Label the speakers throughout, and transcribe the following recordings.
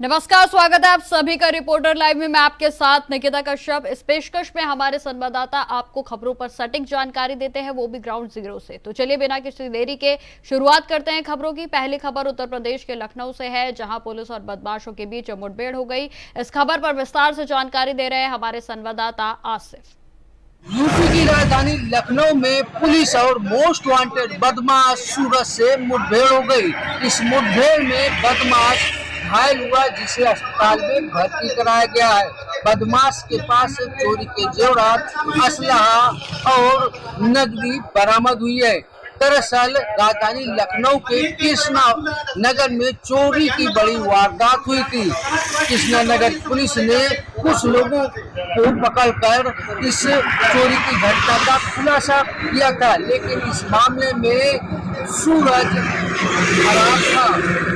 Speaker 1: नमस्कार, स्वागत है आप सभी का रिपोर्टर लाइव में। मैं आपके साथ निकिता कश्यप। इस पेशकश में हमारे संवाददाता आपको खबरों पर सटीक जानकारी देते हैं, वो भी ग्राउंड जीरो से। तो चलिए बिना किसी देरी के शुरुआत करते हैं खबरों की। पहली खबर उत्तर प्रदेश के लखनऊ से है, जहां पुलिस और बदमाशों के बीच मुठभेड़ हो गई। इस खबर पर विस्तार से जानकारी दे रहे हैं हमारे संवाददाता आसिफ।
Speaker 2: यूपी की राजधानी लखनऊ में पुलिस और मोस्ट वांटेड बदमाश सूरज से मुठभेड़ हो गई। इस मुठभेड़ में बदमाश घायल हुआ, जिसे अस्पताल में भर्ती कराया गया है। बदमाश के पास से चोरी के जेवरात, असलहा और नकदी बरामद हुई है। दरअसल राजधानी लखनऊ के कृष्णा नगर में चोरी की बड़ी वारदात हुई थी। कृष्णा नगर पुलिस ने कुछ लोगों को पकड़कर इस चोरी की घटना का खुलासा किया था, लेकिन इस मामले में सूरज फरार था।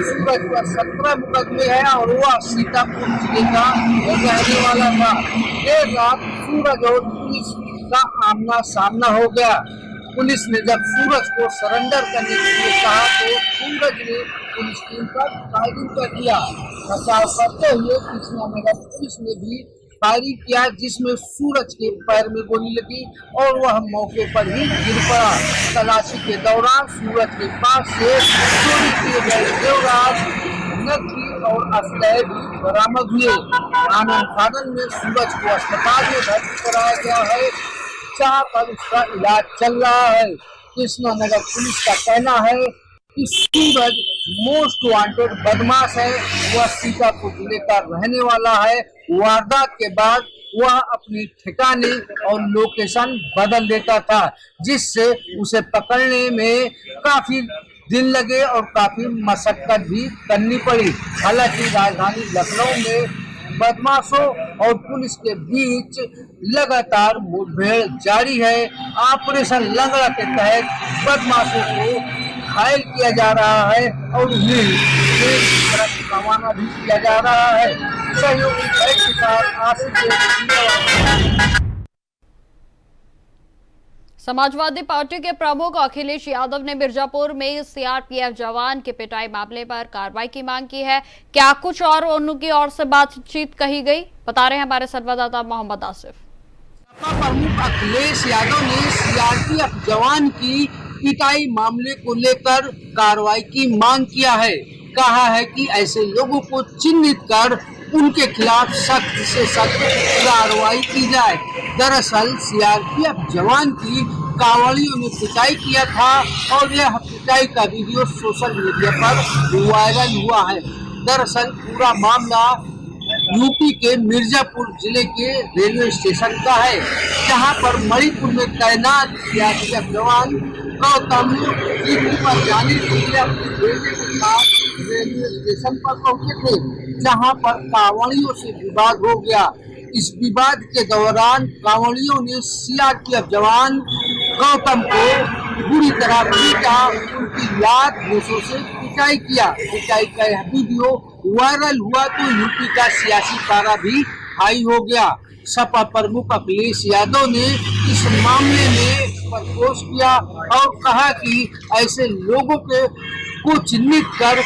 Speaker 2: सूरज पर 17 मुकदमे हैं और वह सीतापुर जिले का रहने वाला था। देर रात सूरज और पुलिस का आमना सामना हो गया। पुलिस ने जब सूरज को सरेंडर करने के लिए कहा तो सूरज ने पुलिस टीम पर फायरिंग कर दिया। बचाव करते हुए कृष्णा नगर पुलिस ने भी फायरिंग किया, जिसमें सूरज के पैर में गोली लगी और वह मौके पर ही गिर पड़ा। तलाशी के दौरान सूरज के पास से चोरी किए गए जेवरात, नकदी और असलहे भी बरामद हुए। आनंद फानन में सूरज को अस्पताल में भर्ती कराया गया है, जहाँ पर उसका इलाज चल रहा है। कृष्णा नगर पुलिस का कहना है कि सूरज मोस्ट वांटेड बदमाश है। वह सीतापुर जिले का रहने वाला है। वारदात के बाद वह अपने ठिकाने और लोकेशन बदल देता था, जिससे उसे पकड़ने में काफी दिन लगे और काफी मशक्कत भी करनी पड़ी। हालांकि राजधानी लखनऊ में बदमाशों और पुलिस के बीच लगातार मुठभेड़ जारी है। ऑपरेशन लंगड़ा के तहत बदमाशों को घायल किया जा रहा है और उन्हें जेल की तरफ रवाना भी किया जा रहा है। सहयोगी के साथ आसिफ।
Speaker 1: समाजवादी पार्टी के प्रमुख अखिलेश यादव ने मिर्जापुर में सीआरपीएफ जवान के पिटाई मामले पर कार्रवाई की मांग की है। क्या कुछ और उनकी ओर से बातचीत कही गई, बता रहे हैं हमारे संवाददाता मोहम्मद आसिफ।
Speaker 2: प्रमुख अखिलेश यादव ने सीआरपीएफ जवान की पिटाई मामले को लेकर कार्रवाई की मांग किया है। कहा है कि ऐसे लोगों को चिन्हित कर उनके खिलाफ सख्त से सख्त कार्रवाई की जाए। दरअसल सीआरपीएफ जवान की कांवड़ियों ने पिटाई किया था और यह पिटाई का वीडियो सोशल मीडिया पर वायरल हुआ है। दरअसल पूरा मामला यूपी के मिर्जापुर जिले के रेलवे स्टेशन का है, जहां पर मणिपुर में तैनात सीआरपीएफ जवान गौतम ड्यूटी पर जाने के लिए अपनी बेटे के साथ रेलवे स्टेशन पर पहुंचे थे, जहां पर कांवड़ियों से विवाद हो गया। इस विवाद के दौरान कांवड़ियों ने सीआरपीएफ जवान गौतम को बुरी तरह पीटा, उनकी लात घूंसों से पिटाई किया। पिटाई का यह वीडियो वायरल हुआ तो यूपी का सियासी पारा भी हाई हो गया। सपा प्रमुख अखिलेश यादव ने इस मामले में पदपोष किया और कहा कि ऐसे लोगों को चिन्हित कर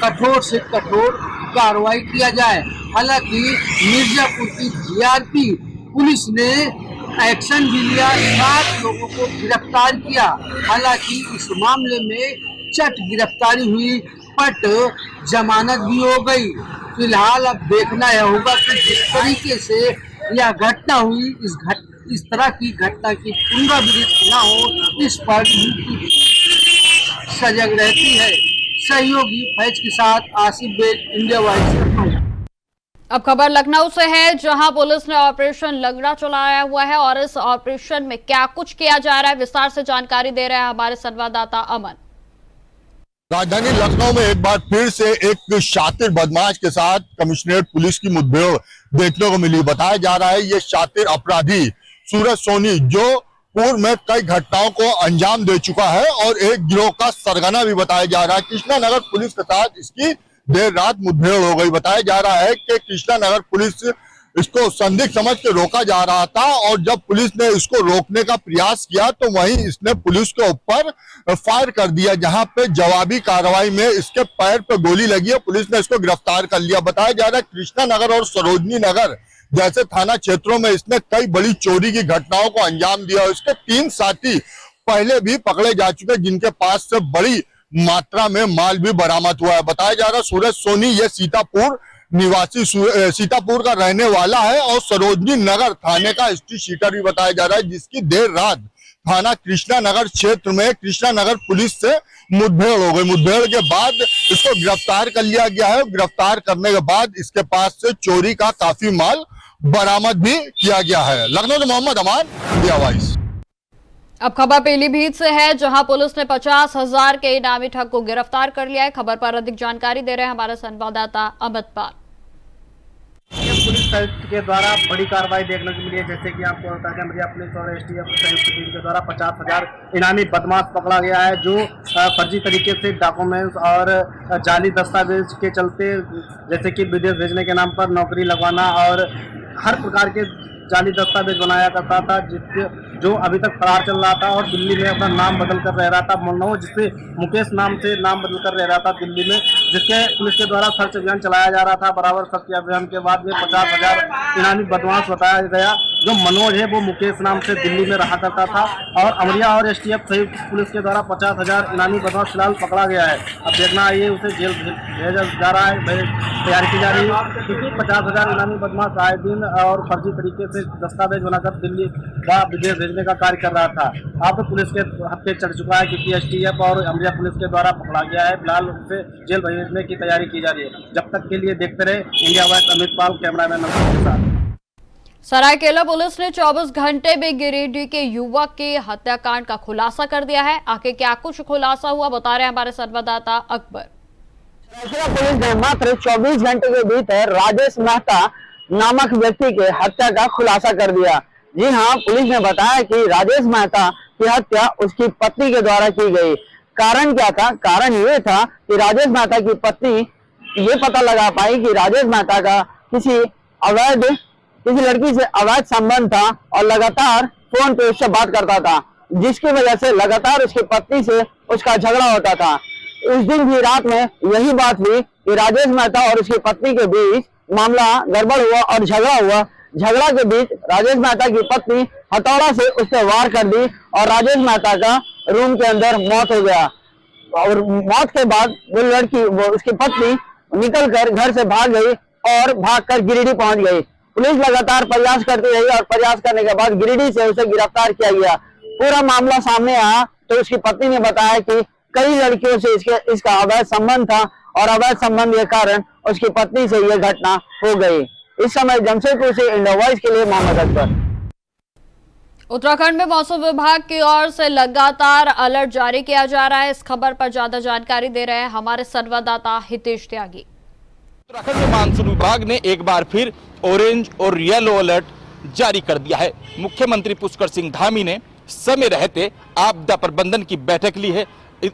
Speaker 2: कठोर से कठोर कार्रवाई किया जाए। हालांकि मिर्जापुर की जीआरपी पुलिस ने एक्शन भी लिया, 7 लोगों को गिरफ्तार किया। हालांकि इस मामले में चट गिरफ्तारी हुई, बट जमानत भी हो गई। फिलहाल अब देखना यह होगा कि जिस तरीके से यह घटना हुई, इस तरह की घटना की पुनरावृत्ति न हो, इस पर सजग रहती है। सहयोगी फैज के साथ आसिफ बेग, इंडिया वाइज।
Speaker 1: अब खबर लखनऊ से है, जहां पुलिस ने ऑपरेशन लंगड़ा चलाया हुआ है और इस ऑपरेशन में क्या कुछ किया जा रहा है, विस्तार से जानकारी दे रहे हैं हमारे संवाददाता अमन।
Speaker 3: राजधानी लखनऊ में एक बार फिर से एक शातिर बदमाश के साथ कमिश्नरेट पुलिस की मुठभेड़ देखने को मिली। बताया जा रहा है ये शातिर अपराधी सूरज सोनी, जो पूर्व में कई घटनाओं को अंजाम दे चुका है और एक गिरोह का सरगना भी बताया जा रहा है। कृष्णा नगर पुलिस के साथ इसकी देर रात मुठभेड़ हो गई। बताया जा रहा है कि कृष्णा नगर पुलिस इसको संदिग्ध समझ के रोका जा रहा था और जब पुलिस ने इसको रोकने का प्रयास किया तो वहीं इसने पुलिस के ऊपर फायर कर दिया, जहां पे जवाबी कार्रवाई में इसके पैर पे गोली लगी है। पुलिस ने इसको गिरफ्तार कर लिया। बताया जा रहा है कृष्णा नगर और सरोजनी नगर जैसे थाना क्षेत्रों में इसने कई बड़ी चोरी की घटनाओं को अंजाम दिया। इसके 3 साथी पहले भी पकड़े जा चुके हैं जिनके पास से बड़ी मात्रा में माल भी बरामद हुआ है। बताया जा रहा है सूरज सोनी ये सीतापुर निवासी सीतापुर का रहने वाला है और सरोजनी नगर थाने का हिस्ट्री शीटर भी बताया जा रहा है, जिसकी देर रात थाना कृष्णा नगर क्षेत्र में कृष्णा नगर पुलिस से मुठभेड़ हो गई। मुठभेड़ के बाद इसको गिरफ्तार कर लिया गया है। गिरफ्तार करने के बाद इसके पास से चोरी का काफी माल बरामद भी किया गया है। लखनऊ से मोहम्मद अमान, इंडिया वॉइस।
Speaker 1: अब खबर पीलीभीत से है, जहां पुलिस ने 50,000 के इनामी ठग को गिरफ्तार कर लिया है। खबर पर अधिक जानकारी दे रहे हैं हमारे संवाददाता अमित पाल।
Speaker 4: पुलिस संयुक्त के द्वारा बड़ी कार्रवाई देखने को मिली है। जैसे कि आपको बता दें, अमरिया पुलिस और एसटीएफ संयुक्त टीम के द्वारा 50,000 इनामी बदमाश पकड़ा गया है, जो फर्जी तरीके से डॉक्यूमेंट्स और जाली दस्तावेज के चलते जैसे कि विदेश भेजने के नाम पर नौकरी लगवाना और हर प्रकार के जाली दस्तावेज बनाया करता था, जिसके जो अभी तक फरार चल रहा था और दिल्ली में अपना नाम बदल कर रह रहा था। मनोज जिससे मुकेश नाम से नाम बदल कर रह रहा था दिल्ली में, जिसके पुलिस के द्वारा सर्च अभियान चलाया जा रहा था। बराबर सर्च अभियान के बाद में 50,000 इनामी बदमाश बताया गया। जो मनोज है वो मुकेश नाम से दिल्ली में रहा करता था और अमरिया और एसटीएफ संयुक्त पुलिस के द्वारा 50,000 इनामी बदमाश फिलहाल पकड़ा गया है। अब देखना है ये उसे जेल भेजा जा रहा है, तैयारी की जा रही है, क्योंकि 50,000 इनामी बदमाश आए दिन और फर्जी तरीके से दस्तावेज बनाकर दिल्ली का विदेश भेजने का कार्य कर रहा था। अब पुलिस के हत्थे चढ़ चुका है, क्योंकि एसटीएफ और अमरिया पुलिस के द्वारा पकड़ा गया है। फिलहाल उसे जेल भेजने की तैयारी की जा रही है। जब तक के लिए देखते रहे इंडिया वॉइस, अमित पाल, कैमरामैन नमस्ते के साथ।
Speaker 1: सरायकेला पुलिस ने 24 घंटे में गिरिडीह के युवक के हत्याकांड का खुलासा कर दिया है। आगे क्या कुछ खुलासा हुआ बता रहे हैं हमारे संवाददाता अकबर।
Speaker 5: सरायकेला पुलिस ने मात्र 24 घंटे के भीतर राजेश मेहता नामक व्यक्ति के हत्या का खुलासा कर दिया। जी हाँ, पुलिस ने बताया कि राजेश मेहता की हत्या उसकी पत्नी के द्वारा की गई। कारण क्या था? कारण ये था कि राजेश मेहता की पत्नी ये पता लगा पाई कि राजेश मेहता का किसी लड़की से अवैध संबंध था और लगातार फोन पे उससे बात करता था, जिसकी वजह से लगातार उसकी पत्नी से उसका झगड़ा होता था। उस दिन भी रात में यही बात हुई कि राजेश मेहता और उसकी पत्नी के बीच मामला गड़बड़ हुआ और झगड़ा हुआ। झगड़ा के बीच राजेश मेहता की पत्नी हथौड़ा से उस पर वार कर दी और राजेश मेहता का रूम के अंदर मौत हो गया। और मौत के बाद वो उसकी पत्नी निकलकर घर से भाग गई और भागकर गिरिडीह पहुंच गई। पुलिस लगातार प्रयास करती रही और प्रयास करने के बाद गिरिडीह से उसे गिरफ्तार किया गया। पूरा मामला सामने आया तो उसकी पत्नी ने बताया कि कई लड़कियों से इसका अवैध संबंध था और अवैध संबंध के कारण उसकी पत्नी से यह घटना हो गई। इस समय जमशेदपुर से इंडिया वॉइस के लिए मोहम्मद अकबर।
Speaker 1: उत्तराखंड में मौसम विभाग की ओर से लगातार अलर्ट जारी किया जा रहा है। इस खबर पर ज्यादा जानकारी दे रहे हैं हमारे संवाददाता हितेश त्यागी।
Speaker 6: उत्तराखंड में मानसून विभाग ने एक बार फिर ऑरेंज और येलो अलर्ट जारी कर दिया है। मुख्यमंत्री पुष्कर सिंह धामी ने समय रहते आपदा प्रबंधन की बैठक ली है।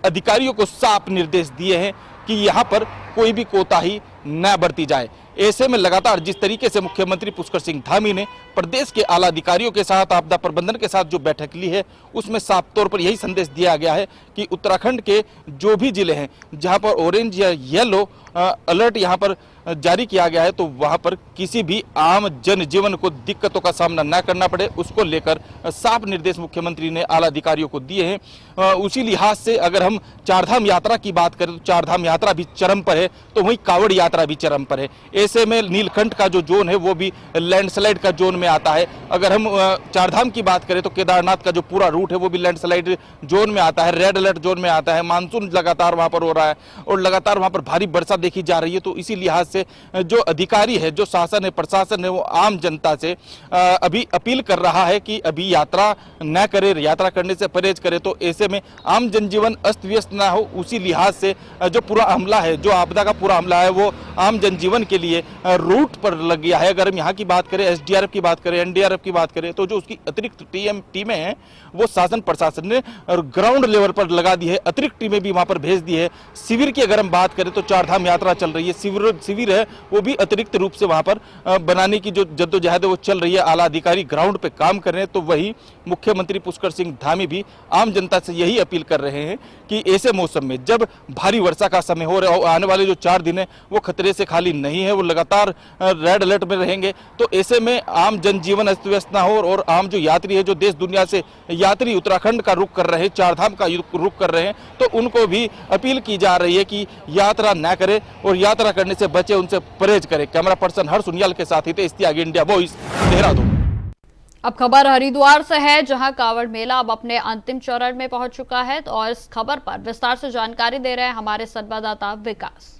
Speaker 6: अधिकारियों को साफ निर्देश दिए हैं कि यहाँ पर कोई भी कोताही न बरती जाए। ऐसे में लगातार जिस तरीके से मुख्यमंत्री पुष्कर सिंह धामी ने प्रदेश के आला अधिकारियों के साथ आपदा प्रबंधन के साथ जो बैठक ली है, उसमें साफ तौर पर यही संदेश दिया गया है कि उत्तराखंड के जो भी जिले हैं जहां पर ऑरेंज या येलो अलर्ट यहां पर जारी किया गया है, तो वहां पर किसी भी आम जनजीवन को दिक्कतों का सामना न करना पड़े, उसको लेकर साफ निर्देश मुख्यमंत्री ने आला अधिकारियों को दिए हैं। उसी लिहाज से अगर हम चारधाम यात्रा की बात करें तो चारधाम यात्रा भी चरम पर है, तो वहीं कांवड़ यात्रा भी चरम पर है। ऐसे में नीलकंठ का जो जोन है वो भी लैंडस्लाइड का जोन में आता है। अगर हम चारधाम की बात करें तो केदारनाथ का जो पूरा रूट है वो भी लैंडस्लाइड जोन में आता है, रेड अलर्ट जोन में आता है। मानसून लगातार वहां पर हो रहा है और लगातार वहां पर भारी वर्षा देखी जा रही है। तो इसी लिहाज से जो अधिकारी है, जो शासन है, प्रशासन है, वो आम जनता से अभी अपील कर रहा है कि अभी यात्रा न करे, यात्रा करने से परहेज करे। तो ऐसे में आम जनजीवन अस्त व्यस्त ना हो, उसी लिहाज से जो पूरा हमला है, जो आपदा का पूरा हमला है, वो आम जनजीवन के लिए रूट पर लग गया है। अगर हम यहाँ की बात करें, एसडीआरएफ की बात करें, एनडीआरएफ की बात करें, तो जो उसकी अतिरिक्त टीमें हैं वो शासन प्रशासन ने ग्राउंड लेवल पर लगा दी है। अतिरिक्त टीमें भी वहां पर भेज दी है। शिविर की अगर हम बात करें तो चारधाम यात्रा चल रही है, शिविर है वो भी अतिरिक्त रूप से वहां पर बनाने की जो जद्दोजहद है वो चल रही है। आला अधिकारी ग्राउंड पे काम कर रहे हैं। तो वही मुख्यमंत्री पुष्कर सिंह धामी भी आम जनता से यही अपील कर रहे हैं कि ऐसे मौसम में जब भारी वर्षा का समय हो रहा है, आने वाले जो 4 दिन है वो खतरे से खाली नहीं है, वो लगातार रेड अलर्ट में रहेंगे। तो ऐसे में आम जनजीवन अस्त व्यस्त ना हो और आम जो यात्री है, जो देश दुनिया से यात्री उत्तराखंड का रुख कर रहे हैं, चारधाम का रुख कर रहे हैं, तो उनको भी अपील की जा रही है कि यात्रा ना करें और यात्रा करने से बचे, उनसे परहेज करें। कैमरा पर्सन हर्ष उनियाल के साथ हितेश त्यागी, इंडिया वॉइस, देहरादून।
Speaker 1: अब खबर हरिद्वार से है, जहां कांवड़ मेला अब अपने अंतिम चरण में पहुंच चुका है। तो और इस खबर पर विस्तार से जानकारी दे रहे हैं हमारे संवाददाता विकास।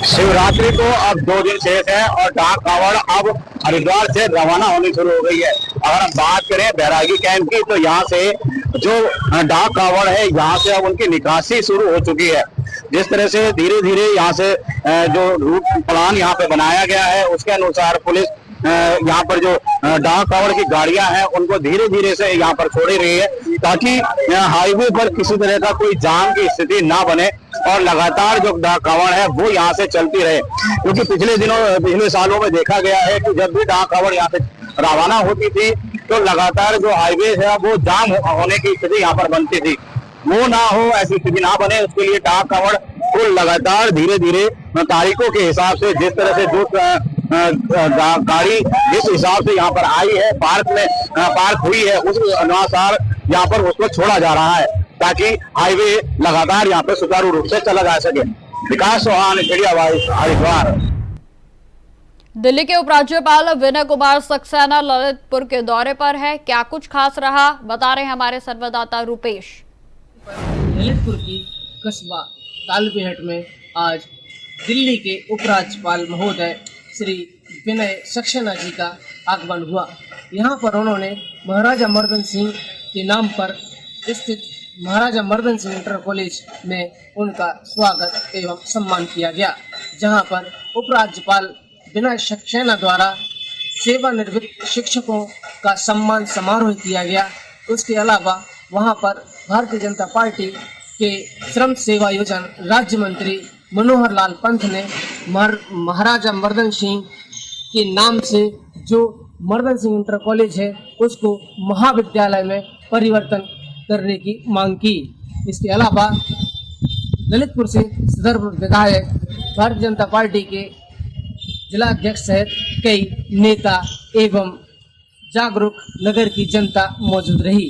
Speaker 7: शिवरात्रि को अब 2 दिन शेष है और डाक कावड़ अब हरिद्वार से रवाना होनी शुरू हो गई है। अगर हम बात करें बैरागी कैंप की, तो यहाँ से जो डाक कावड़ है यहाँ से अब उनकी निकासी शुरू हो चुकी है। जिस तरह से धीरे धीरे यहाँ से जो रूट प्लान यहाँ पे बनाया गया है उसके अनुसार पुलिस यहाँ पर जो डाक कावड़ की गाड़ियां हैं उनको धीरे धीरे से यहाँ पर छोड़ रही है, ताकि हाईवे पर किसी तरह का कोई जाम की स्थिति ना बने और लगातार जो डाक कावड़ है वो यहाँ से चलती रहे। क्योंकि पिछले सालों में देखा गया है कि जब भी डाक कावड़ यहाँ से रवाना होती थी तो लगातार जो हाईवे है वो जाम होने की स्थिति यहाँ पर बनती थी। वो ना हो, ऐसी स्थिति ना बने, उसके लिए डाक कावड़ को लगातार धीरे धीरे तारीखों के हिसाब से, जिस तरह से जो गाड़ी जिस हिसाब से यहाँ पर आई है, पार्क हुई है, उस अनुसार यहाँ पर उसको छोड़ा जा रहा है ताकि हाईवे लगातार यहाँ पे सुचारू रूप से चला जा सके। विकास चौहान, इंडिया वॉइस, हरिद्वार।
Speaker 1: दिल्ली के उपराज्यपाल विनय कुमार सक्सेना ललितपुर के दौरे पर है। क्या कुछ खास रहा, बता रहे हैं हमारे संवाददाता रूपेश।
Speaker 2: ललितपुर की कस्बा तालबेहट में आज दिल्ली के उपराज्यपाल महोदय श्री विनय सक्सेना जी का आगमन हुआ। यहाँ पर उन्होंने महाराजा मर्दन सिंह के नाम पर स्थित महाराजा मर्दन सिंह इंटर कॉलेज में उनका स्वागत एवं सम्मान किया गया, जहाँ पर उपराज्यपाल विनय सक्सेना द्वारा सेवानिवृत्त शिक्षकों का सम्मान समारोह किया गया। उसके अलावा वहाँ पर भारतीय जनता पार्टी के श्रम सेवा योजना राज्य मंत्री मनोहर लाल पंत ने महाराजा मर्दन सिंह के नाम से जो मर्दन सिंह इंटर कॉलेज है उसको महाविद्यालय में परिवर्तन करने की मांग की। इसके अलावा ललितपुर से सदर विधायक भारतीय जनता पार्टी के जिला अध्यक्ष सहित कई नेता एवं जागरूक नगर की जनता मौजूद रही।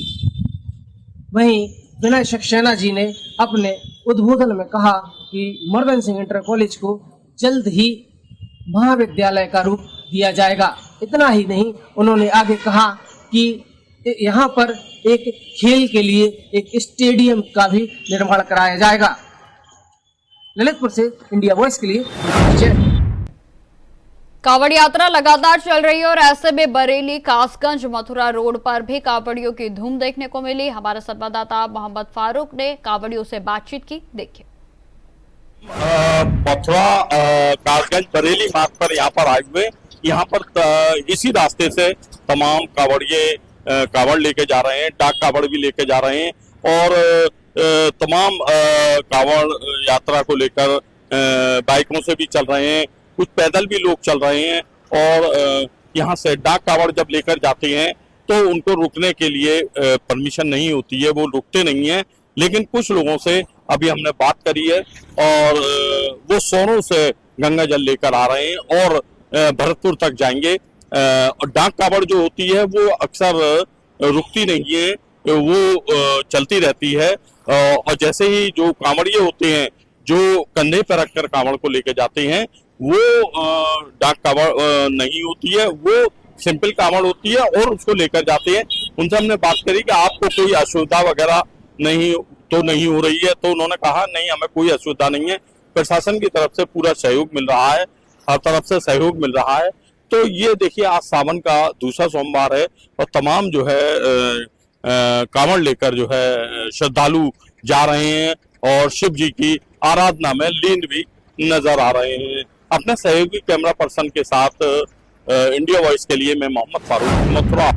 Speaker 2: वहीं विनय सक्सेना जी ने अपने उद्बोधन में कहा कि मर्दन सिंह इंटर कॉलेज को जल्द ही महाविद्यालय का रूप दिया जाएगा। इतना ही नहीं, उन्होंने आगे कहा कि यहाँ पर एक खेल के लिए एक स्टेडियम का भी निर्माण कराया जाएगा। ललितपुर से इंडिया वॉइस के लिए।
Speaker 1: कांवड़ यात्रा लगातार चल रही है और ऐसे में बरेली कासगंज मथुरा रोड पर भी कांवड़ियों की धूम देखने को मिली। हमारे संवाददाता मोहम्मद फारूक ने कांवड़ियों से बातचीत की, देखिए।
Speaker 8: मथुरा कासगंज बरेली मार्ग पर यहाँ पर आए हुए, यहाँ पर इसी रास्ते से तमाम कांवड़िए कांवड़ लेके जा रहे हैं, डाक कांवड़ भी लेके जा रहे हैं और तमाम कांवड़ यात्रा को लेकर बाइकों से भी चल रहे हैं, कुछ पैदल भी लोग चल रहे हैं। और यहाँ से डाक कांवड़ जब लेकर जाते हैं तो उनको रुकने के लिए परमिशन नहीं होती है, वो रुकते नहीं हैं। लेकिन कुछ लोगों से अभी हमने बात करी है और वो सोनू से गंगा जल लेकर आ रहे हैं और भरतपुर तक जाएंगे। और डाक कांवड़ जो होती है वो अक्सर रुकती नहीं है, वो चलती रहती है। और जैसे ही जो कांवड़िए होते हैं जो कंधे पर रखकर कांवड़ को लेकर जाते हैं वो डाक कांवड़ नहीं होती है, वो सिंपल कांवड़ होती है और उसको लेकर जाते हैं। उनसे हमने बात करी कि आपको कोई असुविधा वगैरह नहीं हो रही है, तो उन्होंने कहा नहीं, हमें कोई असुविधा नहीं है, प्रशासन की तरफ से पूरा सहयोग मिल रहा है, हर तरफ से सहयोग मिल रहा है। तो ये देखिए, आज सावन का दूसरा सोमवार है और तमाम जो है कांवड़ लेकर जो है श्रद्धालु जा रहे हैं और शिव जी की आराधना में लीन भी नजर आ रहे हैं। अपने सहयोगी कैमरा पर्सन के साथ इंडिया वॉइस के लिए मैं मोहम्मद फारूक, मथुरा।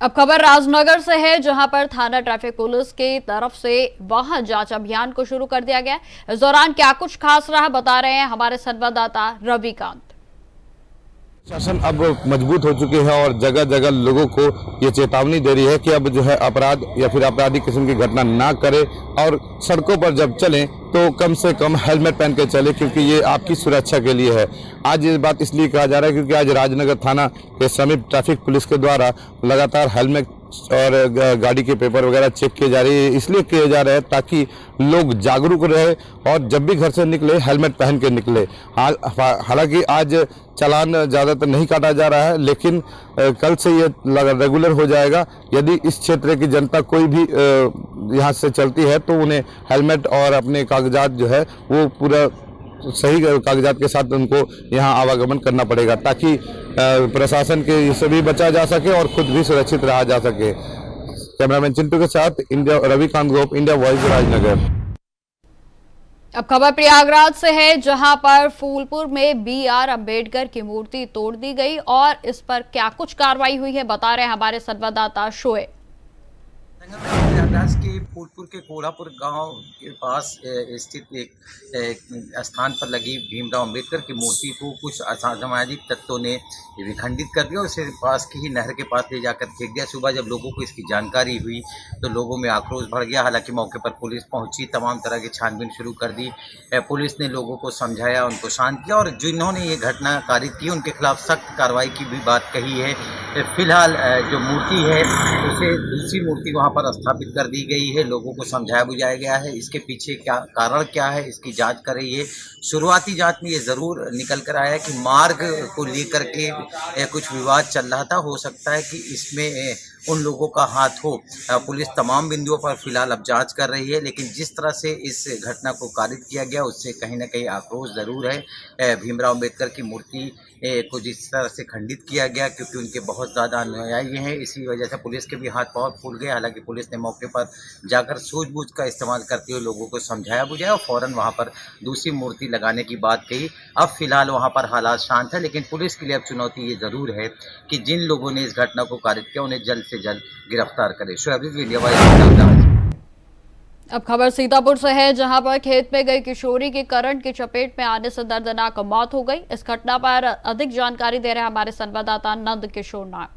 Speaker 1: अब खबर राजनगर से है, जहां पर थाना ट्रैफिक पुलिस की तरफ से वाहन जांच अभियान को शुरू कर दिया गया। इस दौरान क्या कुछ खास रहा, बता रहे हैं हमारे संवाददाता रविकांत।
Speaker 9: शासन अब मजबूत हो चुके हैं और जगह जगह लोगों को ये चेतावनी दे रही है कि अब जो है अपराध या फिर आपराधिक किस्म की घटना ना करें और सड़कों पर जब चलें तो कम से कम हेलमेट पहन के चले, क्योंकि ये आपकी सुरक्षा के लिए है। आज ये बात इसलिए कहा जा रहा है क्योंकि आज राजनगर थाना के समीप ट्रैफिक पुलिस के द्वारा लगातार हेलमेट और गाड़ी के पेपर वगैरह चेक किए जा रहे हैं। इसलिए किए जा रहे हैं ताकि लोग जागरूक रहे और जब भी घर से निकले हेलमेट पहन के निकले। हालांकि आज चालान ज़्यादातर नहीं काटा जा रहा है, लेकिन कल से ये रेगुलर हो जाएगा। यदि इस क्षेत्र की जनता कोई भी यहाँ से चलती है तो उन्हें हेलमेट और अपने कागजात जो है वो पूरा सही कागजात के साथ उनको यहाँ आवागमन करना पड़ेगा, ताकि प्रशासन के इससे भी बचा जा सके और खुद भी सुरक्षित रहा जा सके। कैमरामैन चिंटू के साथ रविकांत गोप, इंडिया वॉइस, राजनगर।
Speaker 1: अब खबर प्रयागराज से है, जहां पर फूलपुर में BR अम्बेडकर की मूर्ति तोड़ दी गई और इस पर क्या कुछ कार्रवाई हुई है, बता रहे हैं हमारे संवाददाता शोएब।
Speaker 10: प्रयागराज के फूलपुर के कोड़ापुर गांव के पास स्थित एक स्थान पर लगी भीमराव अंबेडकर की मूर्ति को कुछ असामाजिक तत्वों ने विखंडित कर दिया और इसे पास की ही नहर के पास ले जाकर फेंक दिया। सुबह जब लोगों को इसकी जानकारी हुई तो लोगों में आक्रोश भर गया। हालांकि मौके पर पुलिस पहुंची, तमाम तरह की छानबीन शुरू कर दी। पुलिस ने लोगों को समझाया, उनको शांत किया और जिन्होंने ये घटना कारित की उनके खिलाफ सख्त कार्रवाई की भी बात कही है। फिलहाल जो मूर्ति है उसे दूसरी मूर्ति वहाँ पर स्थापित कर दी गई है। लोगों को समझाया बुझाया गया है। इसके पीछे क्या कारण क्या है, इसकी जांच कर रही है। शुरुआती जांच में ये ज़रूर निकल कर आया कि मार्ग को लेकर के कुछ विवाद चल रहा था। हो सकता है कि इसमें उन लोगों का हाथ हो। पुलिस तमाम बिंदुओं पर फिलहाल अब जांच कर रही है, लेकिन जिस तरह से इस घटना को कारित किया गया उससे कहीं ना कहीं आक्रोश ज़रूर है। भीमराव अम्बेडकर की मूर्ति को जिस तरह से खंडित किया गया, क्योंकि उनके बहुत ज़्यादा अनुयायी हैं, इसी वजह से पुलिस के भी हाथ पांव फूल गए। हालांकि पुलिस ने मौके पर जाकर सूझबूझ का इस्तेमाल करते हुए लोगों को समझाया बुझाया और फ़ौरन वहां पर दूसरी मूर्ति लगाने की बात कही। अब फिलहाल वहां पर हालात शांत है, लेकिन पुलिस के लिए अब चुनौती ये ज़रूर है कि जिन लोगों ने इस घटना को कारित किया उन्हें जल्द से जल्द गिरफ्तार करे। Shoaib, India voice.
Speaker 1: अब खबर सीतापुर से है, जहां पर खेत में गई किशोरी की करंट की चपेट में आने से दर्दनाक मौत हो गई। इस घटना पर अधिक जानकारी दे रहे हैं हमारे संवाददाता नंद किशोर नाग।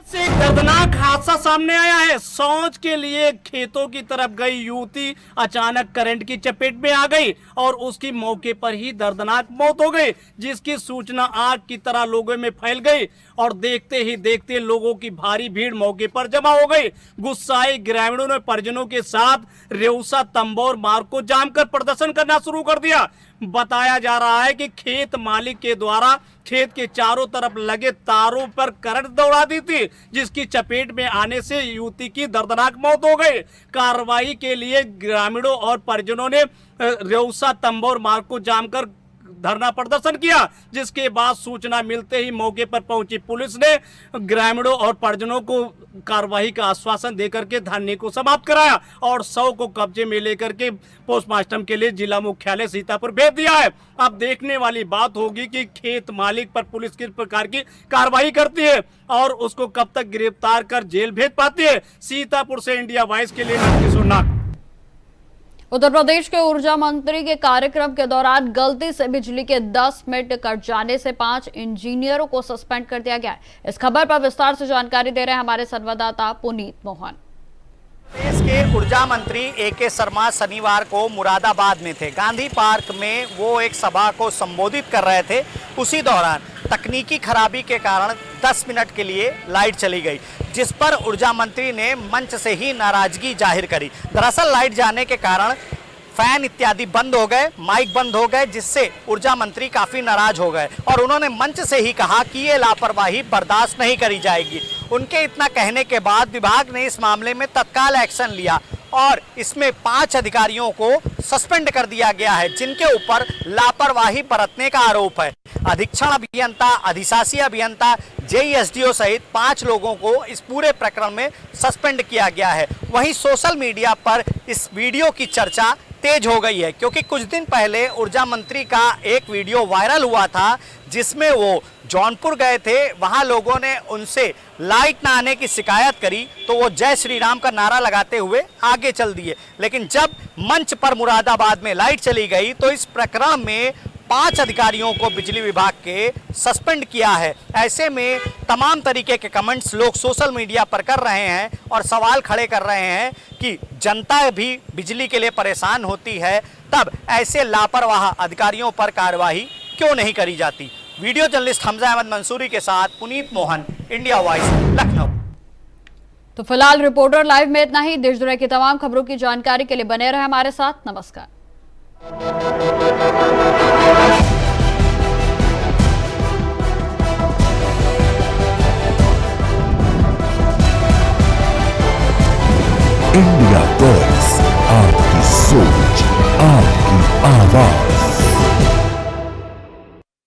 Speaker 11: से एक दर्दनाक हादसा सामने आया है। सौंच के लिए खेतों की तरफ गई युवती अचानक करंट की चपेट में आ गई और उसकी मौके पर ही दर्दनाक मौत हो गई, जिसकी सूचना आग की तरह लोगों में फैल गई और देखते ही देखते लोगों की भारी भीड़ मौके पर जमा हो गई। गुस्साए ग्रामीणों ने परिजनों के साथ रेउसा तंबोर मार्ग को जाम कर प्रदर्शन करना शुरू कर दिया। बताया जा रहा है कि खेत मालिक के द्वारा खेत के चारों तरफ लगे तारों पर करंट दौड़ा दी थी, जिसकी चपेट में आने से युवती की दर्दनाक मौत हो गई। कार्रवाई के लिए ग्रामीणों और परिजनों ने रेउसा तंबोर मार्ग को जाम कर धरना प्रदर्शन किया, जिसके बाद सूचना मिलते ही मौके पर पहुंची पुलिस ने ग्रामीणों और परिजनों को कार्रवाई का आश्वासन देकर के धरने को समाप्त कराया और शव को कब्जे में लेकर के पोस्टमार्टम के लिए जिला मुख्यालय सीतापुर भेज दिया है। अब देखने वाली बात होगी कि खेत मालिक पर पुलिस किस प्रकार की कार्रवाई करती है और उसको कब तक गिरफ्तार कर जेल भेज पाती है। सीतापुर से इंडिया वॉइस के लिए नंद किशोर नाग।
Speaker 1: उत्तर प्रदेश के ऊर्जा मंत्री के कार्यक्रम के दौरान गलती से बिजली के 10 मिनट कट जाने से 5 इंजीनियरों को सस्पेंड कर दिया गया है। इस खबर पर विस्तार से जानकारी दे रहे हैं हमारे संवाददाता पुनीत मोहन।
Speaker 12: देश के ऊर्जा मंत्री AK शर्मा शनिवार को मुरादाबाद में थे। गांधी पार्क में वो एक सभा को संबोधित कर रहे थे। उसी दौरान तकनीकी खराबी के कारण 10 मिनट के लिए लाइट चली गई, जिस पर ऊर्जा मंत्री ने मंच से ही नाराजगी जाहिर करी। दरअसल लाइट जाने के कारण फैन इत्यादि बंद हो गए, माइक बंद हो गए, जिससे ऊर्जा मंत्री काफ़ी नाराज हो गए और उन्होंने मंच से ही कहा कि ये लापरवाही बर्दाश्त नहीं करी जाएगी। उनके इतना कहने के बाद विभाग ने इस मामले में तत्काल एक्शन लिया और इसमें 5 अधिकारियों को सस्पेंड कर दिया गया है, जिनके ऊपर लापरवाही बरतने का आरोप है। अधीक्षण अभियंता, अधिशासी अभियंता, JSDO सहित 5 लोगों को इस पूरे प्रकरण में सस्पेंड किया गया है। वहीं सोशल मीडिया पर इस वीडियो की चर्चा तेज हो गई है, क्योंकि कुछ दिन पहले ऊर्जा मंत्री का एक वीडियो वायरल हुआ था जिसमें वो जौनपुर गए थे, वहां लोगों ने उनसे लाइट ना आने की शिकायत करी तो वो जय श्री राम का नारा लगाते हुए आगे चल दिए। लेकिन जब मंच पर मुरादाबाद में लाइट चली गई तो इस प्रकरण में 5 अधिकारियों को बिजली विभाग के सस्पेंड किया है। ऐसे में तमाम तरीके के कमेंट्स लोग सोशल मीडिया पर कर रहे हैं और सवाल खड़े कर रहे हैं कि जनता भी बिजली के लिए परेशान होती है, तब ऐसे लापरवाह अधिकारियों पर कार्रवाई क्यों नहीं करी जाती। वीडियो जर्नलिस्ट हमजा अहमद मंसूरी के साथ पुनीत मोहन, इंडिया वॉइस, लखनऊ।
Speaker 1: तो फिलहाल रिपोर्टर लाइव में इतना ही। देश दुनिया की तमाम खबरों की जानकारी के लिए बने रहे हमारे साथ। नमस्कार।
Speaker 13: इंडिया वॉइस, आपकी सोच, आपकी आवाज।